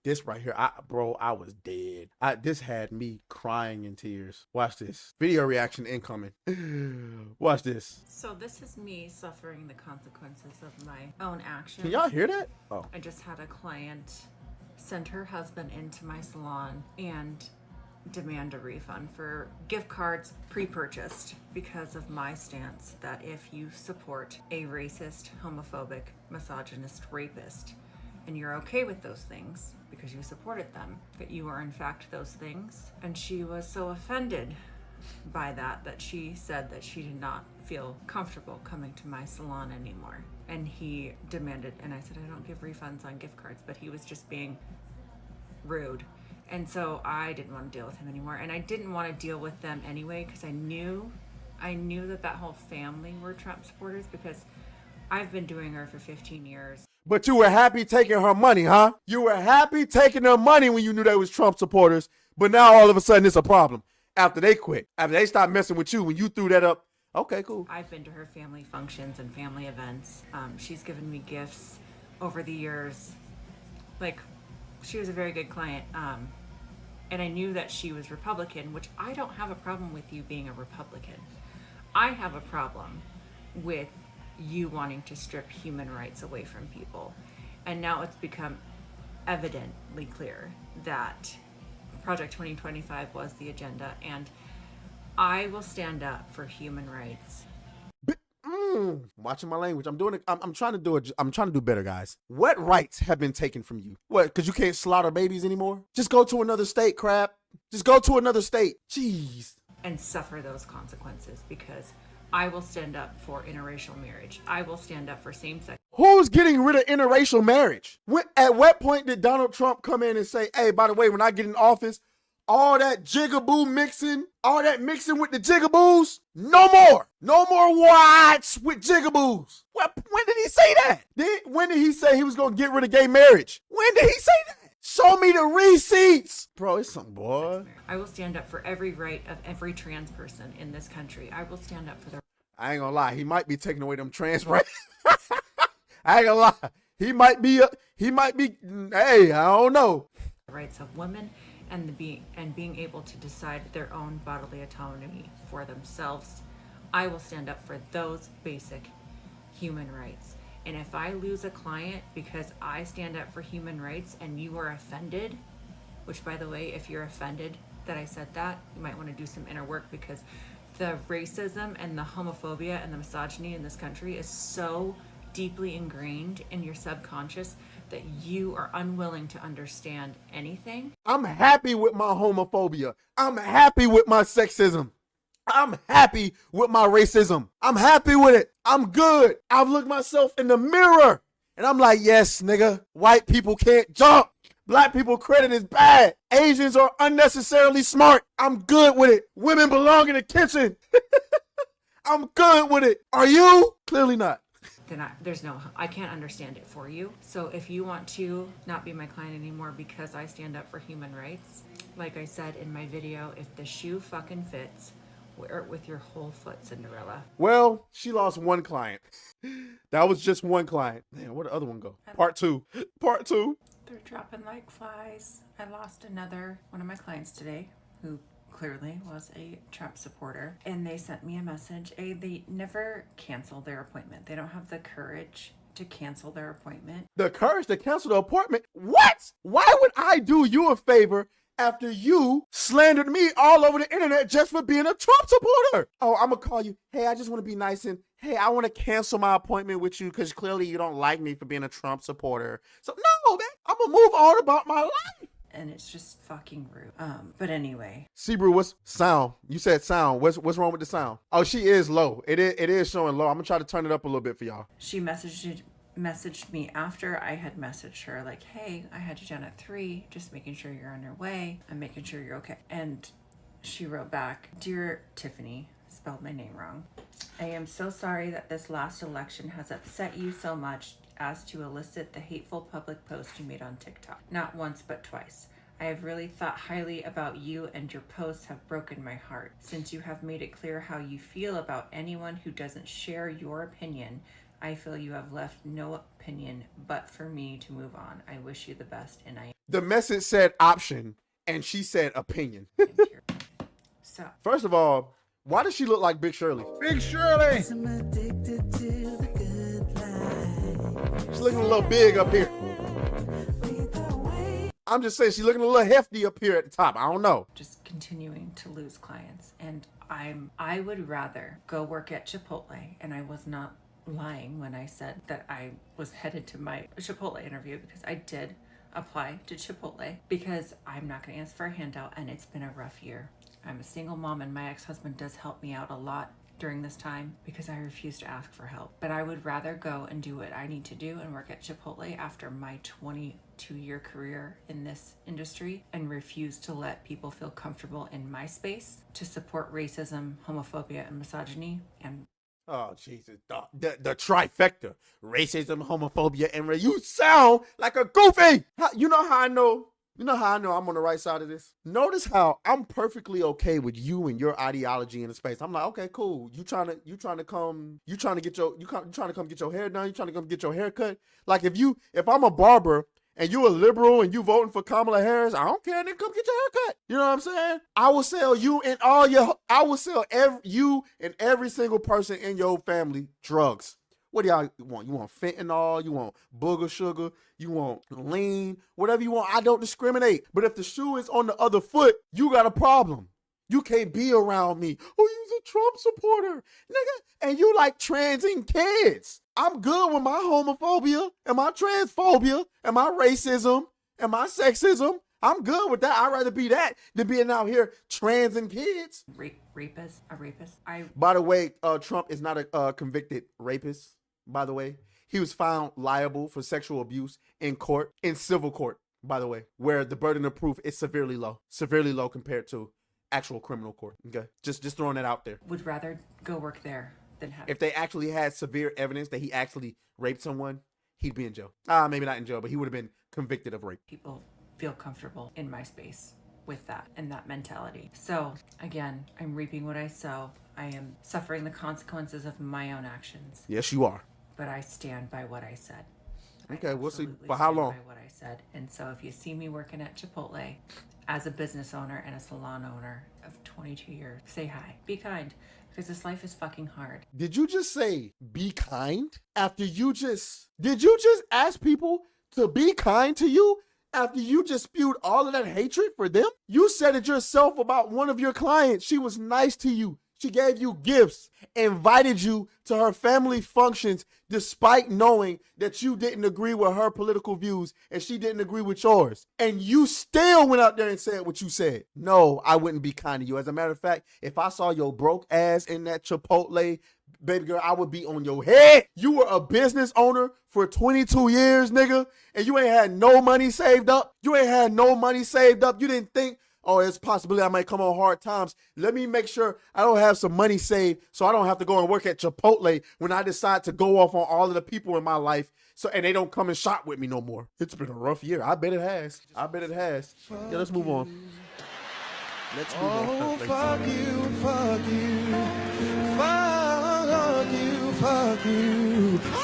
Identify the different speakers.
Speaker 1: This right here, bro, I was dead. This had me crying in tears. Watch this. Video reaction incoming. Watch this.
Speaker 2: So this is me suffering the consequences of my own actions.
Speaker 1: Can y'all hear that? Oh.
Speaker 2: I just had a client send her husband into my salon and demand a refund for gift cards pre-purchased because of my stance that if you support a racist, homophobic, misogynist rapist, and you're okay with those things because you supported them, that you are in fact those things. And she was so offended by that she said that she did not feel comfortable coming to my salon anymore. And he demanded, and I said, I don't give refunds on gift cards, but he was just being rude. And so I didn't want to deal with him anymore. And I didn't want to deal with them anyway because I knew that whole family were Trump supporters because I've been doing her for 15 years.
Speaker 1: But you were happy taking her money, huh? You were happy taking her money when you knew they was Trump supporters, but now all of a sudden it's a problem after they quit, after they stopped messing with you when you threw that up. Okay, cool.
Speaker 2: I've been to her family functions and family events. She's given me gifts over the years. Like, she was a very good client. And I knew that she was Republican, which I don't have a problem with you being a Republican. I have a problem with you wanting to strip human rights away from people. And now it's become evidently clear that Project 2025 was the agenda, and I will stand up for human rights.
Speaker 1: Watching my language. I'm trying to do better, guys. What rights have been taken from you? What? Because you can't slaughter babies anymore? Just go to another state, crap. Just go to another state. Jeez.
Speaker 2: And suffer those consequences because I will stand up for interracial marriage. I will stand up for same-sex.
Speaker 1: Who's getting rid of interracial marriage? At what point did Donald Trump come in and say, hey, by the way, when I get in office, all that jigaboo mixing, all that mixing with the jigaboos, no more. No more whites with jigaboos. When did he say that? When did he say he was going to get rid of gay marriage? When did he say that? Show me the receipts. Bro, it's something, boy.
Speaker 2: I will stand up for every right of every trans person in this country. I will stand up for their...
Speaker 1: I ain't gonna lie. He might be taking away them trans rights. I ain't gonna lie. He might be, hey, I don't know.
Speaker 2: Rights of women and being able to decide their own bodily autonomy for themselves. I will stand up for those basic human rights. And if I lose a client because I stand up for human rights and you are offended, which by the way, if you're offended that I said that, you might want to do some inner work because the racism and the homophobia and the misogyny in this country is so deeply ingrained in your subconscious that you are unwilling to understand anything.
Speaker 1: I'm happy with my homophobia. I'm happy with my sexism. I'm happy with my racism. I'm happy with it. I'm good. I've looked myself in the mirror and I'm like, yes, nigga, white people can't jump. Black people credit is bad. Asians are unnecessarily smart. I'm good with it. Women belong in the kitchen. I'm good with it. Are you? Clearly not.
Speaker 2: Then I can't understand it for you. So if you want to not be my client anymore because I stand up for human rights, like I said in my video, if the shoe fucking fits, wear it with your whole foot, Cinderella.
Speaker 1: Well, she lost one client. That was just one client. Man, where'd the other one go? Part two. Part two.
Speaker 2: They're dropping like flies. I lost one of my clients today who clearly was a Trump supporter, and they sent me a message. They never cancel their appointment. They don't have the courage to cancel their appointment.
Speaker 1: The courage to cancel the appointment? What? Why would I do you a favor after you slandered me all over the internet just for being a Trump supporter? Oh, I'm gonna call you. Hey, I just want to be nice and hey, I want to cancel my appointment with you because clearly you don't like me for being a Trump supporter. So no, man, I'm gonna move on about my life.
Speaker 2: And it's just fucking rude. But anyway.
Speaker 1: Sebrew, what's sound? You said sound. What's wrong with the sound? Oh, she is low. It is showing low. I'm gonna try to turn it up a little bit for y'all.
Speaker 2: She messaged me after I had messaged her like, hey, I had you down at 3, just making sure you're on your way. I'm making sure you're okay. And she wrote back, dear Tiffany, spelled my name wrong. I am so sorry that this last election has upset you so much as to elicit the hateful public post you made on TikTok. Not once, but twice. I have really thought highly about you and your posts have broken my heart. Since you have made it clear how you feel about anyone who doesn't share your opinion, I feel you have left no opinion but for me to move on. I wish you the best, and I
Speaker 1: The message said option, and she said opinion.
Speaker 2: am here. So,
Speaker 1: First of all, why does she look like Big Shirley?
Speaker 3: Big Shirley!
Speaker 1: She's looking a little big up here. I'm just saying she's looking a little hefty up here at the top. I don't know.
Speaker 2: just continuing to lose clients, and I would rather go work at Chipotle, and I was not lying when I said that I was headed to my Chipotle interview, because I did apply to Chipotle, because I'm not going to ask for a handout, and it's been a rough year. I'm a single mom, and my ex-husband does help me out a lot during this time because I refuse to ask for help. But I would rather go and do what I need to do and work at Chipotle after my 22-year career in this industry, and refuse to let people feel comfortable in my space to support racism, homophobia, and misogyny. And
Speaker 1: Oh, Jesus. The trifecta. Racism, homophobia, and you sound like a goofy. You know how I know? You know how I know I'm on the right side of this? Notice how I'm perfectly okay with you and your ideology in the space. I'm like, okay, cool. You trying to come get your hair done? You trying to come get your hair cut? Like if I'm a barber and you a liberal and you voting for Kamala Harris, I don't care. Then come get your hair cut. You know what I'm saying? I will sell you and you and every single person in your family drugs. What do y'all want? You want fentanyl? You want booger sugar? You want lean? Whatever you want. I don't discriminate. But if the shoe is on the other foot, you got a problem. You can't be around me. Oh, you's a Trump supporter, nigga. And you like transing kids. I'm good with my homophobia and my transphobia and my racism and my sexism. I'm good with that. I'd rather be that than being out here transing kids.
Speaker 2: a rapist.
Speaker 1: By the way, Trump is not a convicted rapist. By the way, he was found liable for sexual abuse in civil court, by the way, where the burden of proof is severely low compared to actual criminal court. Okay, just throwing that out there.
Speaker 2: Would rather go work there than have.
Speaker 1: If they actually had severe evidence that he actually raped someone, he'd be in jail. Maybe not in jail, but he would have been convicted of rape.
Speaker 2: People feel comfortable in my space with that and that mentality. So again, I'm reaping what I sow. I am suffering the consequences of my own actions.
Speaker 1: Yes, you are.
Speaker 2: But I stand by what I said.
Speaker 1: Okay, we'll see.
Speaker 2: Absolutely
Speaker 1: For how
Speaker 2: stand
Speaker 1: long?
Speaker 2: By what I said. And so if you see me working at Chipotle as a business owner and a salon owner of 22 years, say hi. Be kind, because this life is fucking hard.
Speaker 1: Did you just say be kind after did you just ask people to be kind to you after you just spewed all of that hatred for them? You said it yourself about one of your clients. She was nice to you. She gave you gifts, invited you to her family functions despite knowing that you didn't agree with her political views and she didn't agree with yours. And you still went out there and said what you said. No, I wouldn't be kind to you. As a matter of fact, if I saw your broke ass in that Chipotle, baby girl, I would be on your head. You were a business owner for 22 years, nigga, and you ain't had no money saved up. You didn't think, oh, it's a possibility I might come on hard times. Let me make sure I don't have some money saved so I don't have to go and work at Chipotle when I decide to go off on all of the people in my life and they don't come and shop with me no more. It's been a rough year. I bet it has. Yeah, let's move on.
Speaker 3: Oh, fuck you.